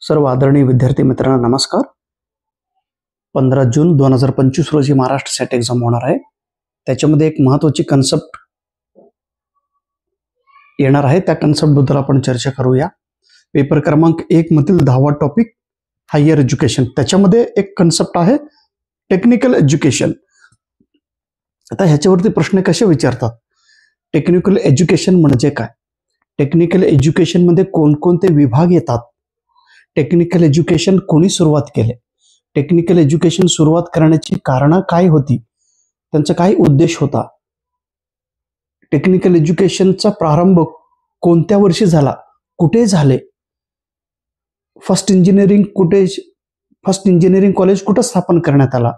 सर्व आदरणीय विद्यार्थी मित्रांनो नमस्कार. 15 जून 2025 रोजी महाराष्ट्र सेट एक्झाम होणार आहे. त्याच्यामध्ये एक महत्त्वाची कन्सेप्ट येणार आहे. त्या कन्सेप्ट बद्दल आपण चर्चा करूया. पेपर क्रमांक 1 मधील 10वा टॉपिक हायर एज्युकेशन. त्याच्यामध्ये एक कन्सेप्ट आहे टेक्निकल एज्युकेशन. आता ह्याच्यावरती प्रश्न कसे विचारतात? टेक्निकल एज्युकेशन म्हणजे काय? टेक्निकल एज्युकेशन मध्ये कोणकोणते विभाग येतात? टेक्निकल एज्युकेशन कोणी सुरुवात केले? टेक्निकल एज्युकेशन सुरुवात करण्याची कारण काय होती? त्यांचा काय उद्देश होता? टेक्निकल एज्युकेशनचा प्रारंभ कोणत्या वर्षी झाला? कुठे झाले? फर्स्ट इंजिनिअरिंग कॉलेज कुठे स्थापन करण्यात आला?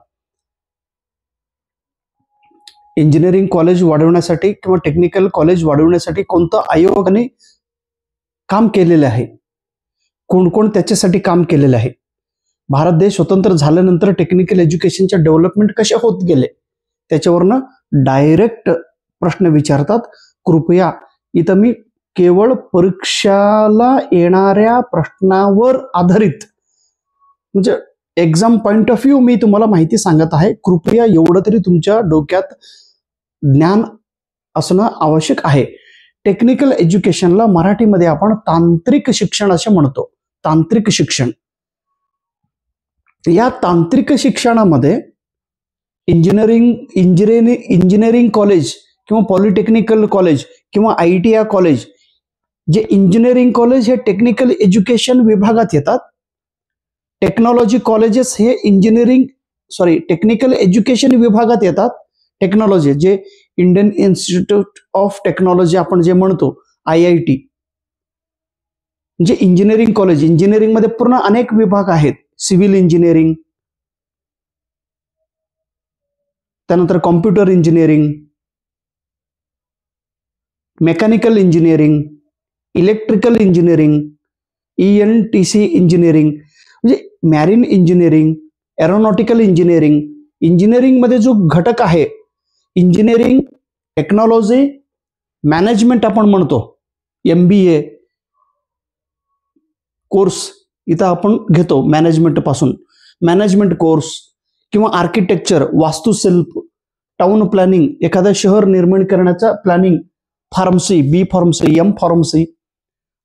इंजिनिअरिंग कॉलेज वाढवण्यासाठी किंवा टेक्निकल कॉलेज वाढवण्यासाठी कोणतं आयोगाने काम केलेलं आहे? कोण कोण त्याच्यासाठी काम केलेलं आहे? भारत देश स्वतंत्र झाल्यानंतर टेक्निकल एज्युकेशनच्या डेव्हलपमेंट कशा होत गेले त्याच्यावरनं डायरेक्ट प्रश्न विचारतात. कृपया इथं मी केवळ परीक्षाला येणाऱ्या प्रश्नावर आधारित म्हणजे एक्झाम पॉइंट ऑफ व्ह्यू मी तुम्हाला माहिती सांगत आहे. कृपया एवढं तरी तुमच्या डोक्यात ज्ञान असणं आवश्यक आहे. टेक्निकल एज्युकेशनला मराठीमध्ये आपण तांत्रिक शिक्षण असे म्हणतो. तांत्रिक शिक्षण. या तांत्रिक शिक्षणामध्ये इंजिनिअरिंग कॉलेज किंवा पॉलिटेक्निकल कॉलेज किंवा ITI कॉलेज, जे इंजिनिअरिंग कॉलेज हे टेक्निकल एज्युकेशन विभागात येतात. टेक्नॉलॉजी कॉलेजेस हे टेक्निकल एज्युकेशन विभागात येतात. टेक्नॉलॉजी जे इंडियन इन्स्टिट्यूट ऑफ टेक्नॉलॉजी आपण जे म्हणतो IIT, म्हणजे इंजिनिअरिंग कॉलेज. इंजिनिअरिंग मध्ये पूर्ण अनेक विभाग आहेत. सिव्हिल इंजिनिअरिंग, त्यानंतर computer engineering, mechanical engineering, electrical engineering, ENTC engineering, म्हणजे marine engineering, aeronautical engineering. Engineering मध्ये जो घटक आहे इंजिनिअरिंग, टेक्नॉलॉजी, मॅनेजमेंट आपण म्हणतो MBA कोर्स इथं आपण घेतो. मॅनेजमेंट कोर्स किंवा आर्किटेक्चर, वास्तुशिल्प, टाउन प्लॅनिंग, एखादं शहर निर्माण करण्याचा planning, pharmacy, B pharmacy, M pharmacy,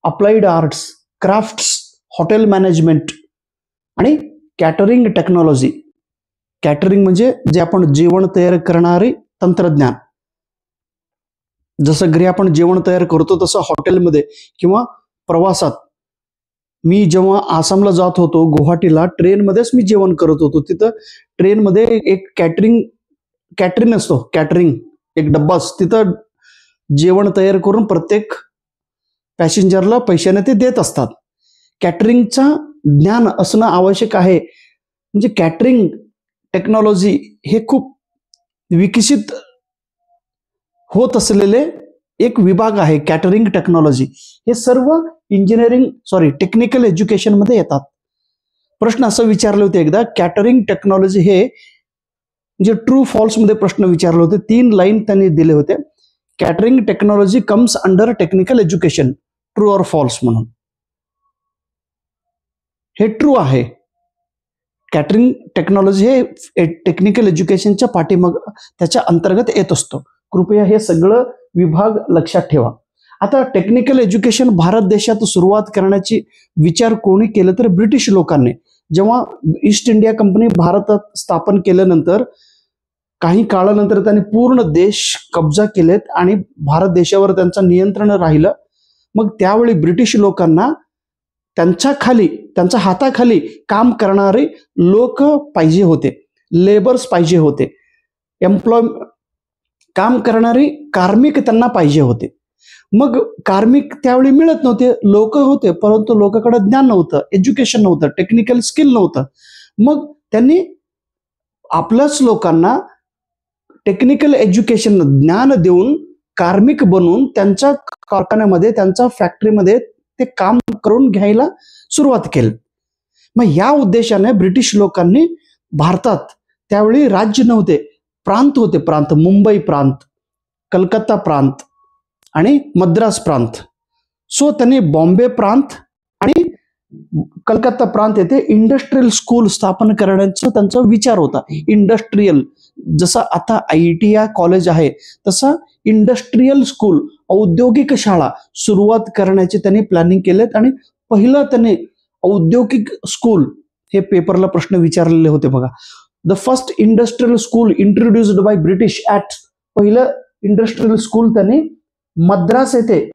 applied arts, crafts, hotel management आणि कॅटरिंग टेक्नॉलॉजी. कॅटरिंग म्हणजे जे आपण जेवण तयार करणारे तंत्रज्ञान. जसं घरी आपण जेवण तयार करतो तसं हॉटेलमध्ये किंवा प्रवासात. मी जेव्हा आसामला जात होतो गुवाहाटीला, ट्रेनमध्येच मी जेवण करत होतो. तिथं ट्रेनमध्ये एक कॅटरिंग असतो. कॅटरिंग एक डब्बा असतो. तिथं जेवण तयार करून प्रत्येक पॅसेंजरला पैशाने ते देत असतात. कॅटरिंगचा ज्ञान असणं आवश्यक आहे. म्हणजे कॅटरिंग टेक्नॉलॉजी हे खूप विकसित होत असलेले एक विभाग आहे. कॅटरिंग टेक्नॉलॉजी हे सर्व टेक्निकल एज्युकेशन मध्ये येतात. प्रश्न असं विचारले होते एकदा, कॅटरिंग टेक्नॉलॉजी हे म्हणजे ट्रू फॉल्स मध्ये प्रश्न विचारले होते. 3 लाईन त्यांनी दिले होते. Catering technology comes under technical education, true or false म्हणून. हे ट्रू आहे. कॅटरिंग टेक्नॉलॉजी हे टेक्निकल एज्युकेशनच्या पाठीमाग त्याच्या अंतर्गत येत असतो. कृपया हे सगळं विभाग लक्षात ठेवा. आता टेक्निकल एज्युकेशन भारत देशात सुरुवात करण्याची विचार कोणी केलं तर ब्रिटिश लोकांनी. जेव्हा ईस्ट इंडिया कंपनी भारतात स्थापन केल्यानंतर काही काळानंतर त्यांनी पूर्ण देश कब्जा केलेत आणि भारत देशावर त्यांचं नियंत्रण राहिलं. मग त्यावेळी ब्रिटिश लोकांना त्यांच्या हाताखाली काम करणारे लोक पाहिजे होते, लेबर्स पाहिजे होते, काम करणारे कार्मिक त्यांना पाहिजे होते. मग कार्मिक त्यावेळी मिळत नव्हते. लोक होते परंतु लोकांकडे ज्ञान नव्हतं, एज्युकेशन नव्हतं, टेक्निकल स्किल नव्हतं. मग त्यांनी आपल्याच लोकांना टेक्निकल एज्युकेशन ज्ञान देऊन कार्मिक बनवून त्यांच्या कारखान्यामध्ये, त्यांच्या फॅक्टरीमध्ये ते काम करून घ्यायला सुरुवात केली. मग या उद्देशाने ब्रिटिश लोकांनी भारतात त्यावेळी राज्य नव्हते, प्रांत होते. मुंबई प्रांत, कलकत्ता प्रांत आणि मद्रास प्रांत. सो त्यांनी बॉम्बे प्रांत आणि कलकत्ता प्रांत येथे इंडस्ट्रियल स्कूल स्थापन करण्याचा त्यांचा विचार होता. इंडस्ट्रियल, जसं आता IIT कॉलेज आहे तसं इंडस्ट्रियल स्कूल, औद्योगिक शाळा सुरुवात करण्याचे त्यांनी प्लॅनिंग केलेत. आणि पहिलं त्यांनी औद्योगिक स्कूल, हे पेपरला प्रश्न विचारलेले होते बघा. The first industrial school introduced by British at, पहिलं इंडस्ट्रियल स्कूल त्यांनी मद्रास येथे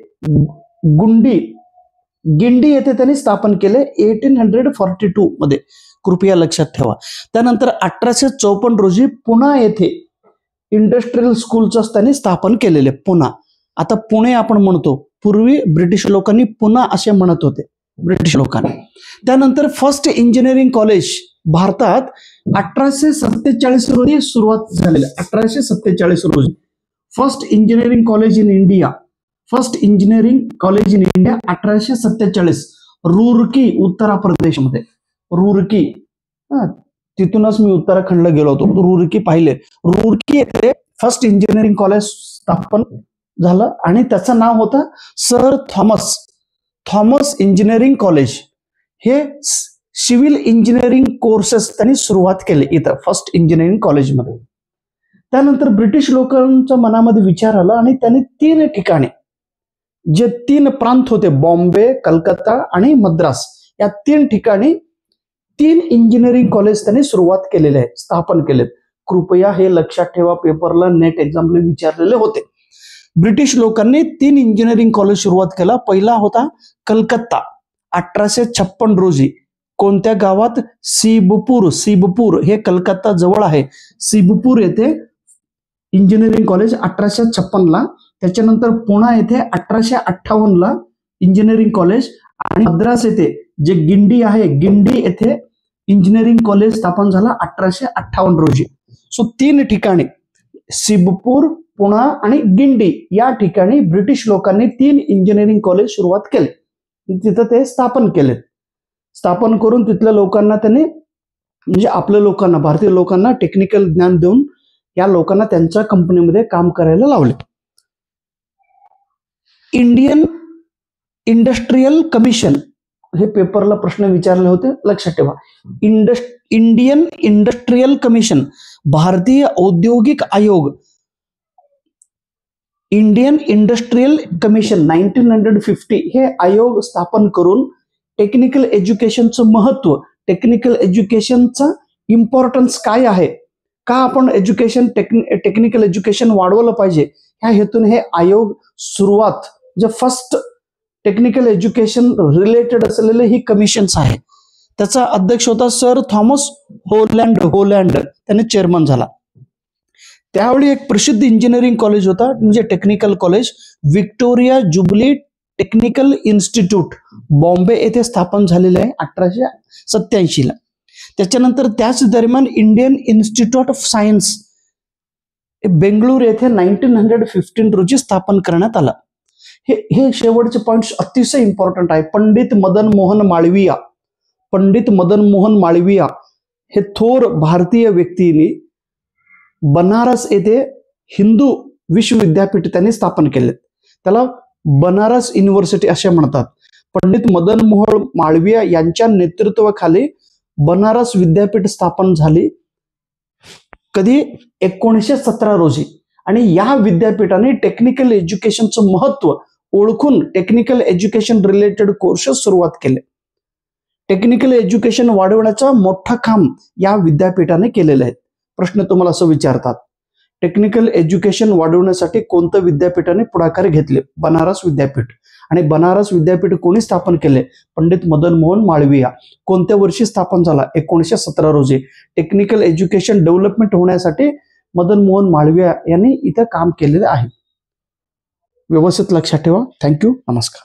गिंडी येथे त्यांनी स्थापन केले 1842 मध्ये, कृपया लक्षात ठेवा. त्यानंतर 1854 रोजी पुणा येथे इंडस्ट्रियल स्कूलचं त्यांनी स्थापन केलेले. पुणा, आता पुणे आपण म्हणतो, पूर्वी ब्रिटिश लोकांनी पुणा असे म्हणत होते, ब्रिटिश लोकांनी. त्यानंतर फर्स्ट इंजिनिअरिंग कॉलेज भारतात 1847 रोजी सुरुवात झालेलं. 1847 रोजी first engineering college in India, first engineering college in India 1847, Roorkee, उत्तर प्रदेशमध्ये. रुरकी, तिथूनच मी उत्तराखंडला गेलो होतो, रुरकी पाहिले. रुरकी येथे फर्स्ट इंजिनिअरिंग कॉलेज स्थापन झालं आणि त्याचं नाव होतं सर थॉमस इंजिनिअरिंग कॉलेज. हे सिव्हिल इंजिनिअरिंग कोर्सेस त्यांनी सुरुवात केले इथं फर्स्ट इंजिनिअरिंग कॉलेजमध्ये. त्यानंतर ब्रिटिश लोकांच्या मनामध्ये विचार आला आणि त्यांनी 3 ठिकाणी, जे 3 प्रांत होते, बॉम्बे, कलकत्ता आणि मद्रास, या 3 ठिकाणी 3 इंजिनिअरिंग कॉलेज त्यांनी सुरुवात केलेले आहे, स्थापन केलेत. कृपया हे लक्षात ठेवा, पेपरला नेट एक्झामला विचारलेले होते. ब्रिटिश लोकांनी 3 इंजिनिअरिंग कॉलेज सुरुवात केला. पहिला होता कलकत्ता 1856 रोजी. कोणत्या गावात? सिबपूर, हे कलकत्ता जवळ आहे. सिबपूर येथे इंजिनिअरिंग कॉलेज 1856 ला. त्याच्यानंतर पुणा येथे 1858 इंजिनिअरिंग कॉलेज. आणि मद्रास येथे जे गिंडी आहे, गिंडी येथे इंजिनिअरिंग कॉलेज स्थापन झाला 1858 रोजी. सो 3 ठिकाणी, सिबपूर, पुणा आणि गिंडी, या ठिकाणी ब्रिटिश लोकांनी 3 इंजिनिअरिंग कॉलेज सुरुवात केले. तिथं ते स्थापन केलेत. स्थापन करून तिथल्या लोकांना त्यांनी, म्हणजे आपल्या लोकांना, भारतीय लोकांना टेक्निकल ज्ञान देऊन या लोकांना त्यांच्या कंपनीमध्ये काम करायला लावले. इंडियन इंडस्ट्रियल कमिशन, हे पेपरला प्रश्न विचारले होते, लक्षात ठेवा. इंडियन इंडस्ट्रियल कमिशन, भारतीय औद्योगिक आयोग, इंडियन इंडस्ट्रियल कमिशन 1950, हे आयोग स्थापन करून टेक्निकल एज्युकेशनचं महत्व, टेक्निकल एज्युकेशनचा इम्पॉर्टन्स काय आहे, का आपण टेक्निकल एज्युकेशन वाढवलं पाहिजे, ह्या हेतून हे आयोग सुरुवात, जे फर्स्ट टेक्निकल एज्युकेशन रिलेटेड असलेले ही कमिशन्स आहे. त्याचा अध्यक्ष होता सर थॉमस होलँड, त्याने चेअरमन झाला. त्यावेळी एक प्रसिद्ध इंजिनिअरिंग कॉलेज होता, म्हणजे technical college, Victoria jubilee technical institute, Bombay येथे स्थापन झालेले आहे 1887 ला. त्याच्यानंतर त्याच दरम्यान Indian institute of science Bengaluru येथे 1915 रोजी स्थापन करण्यात आलं. हे शेवटचे पॉइंट अतिशय इम्पॉर्टंट आहे. पंडित मदन मोहन माळविया हे थोर भारतीय व्यक्तीने बनारस येथे हिंदू विश्वविद्यापीठ त्यांनी स्थापन केले. त्याला बनारस युनिव्हर्सिटी असे म्हणतात. पंडित मदन मोहन माळविया यांच्या नेतृत्वाखाली बनारस विद्यापीठ स्थापन झाली. कधी? 1917 रोजी. आणि या विद्यापीठाने टेक्निकल एज्युकेशनचं महत्व ओळखून टेक्निकल एज्युकेशन रिलेटेड कोर्सेस सुरुवात केले. टेक्निकल एज्युकेशन वाढवण्याचा मोठा काम या विद्यापीठाने केलेलं आहे. प्रश्न तुम्हाला असं विचारतात, टेक्निकल एज्युकेशन वाढवण्यासाठी कोणत्या विद्यापीठाने पुढाकार घेतले? बनारस विद्यापीठ. आणि बनारस विद्यापीठ कोणी स्थापन केले? पंडित मदन मोहन माळविया. कोणत्या वर्षी स्थापन झाला? 1917 रोजी. टेक्निकल एज्युकेशन डेव्हलपमेंट होण्यासाठी मदन मोहन माळविया यांनी इथं काम केलेलं आहे. व्यवस्थित लक्षात ठेवा. थँक्यू. नमस्कार.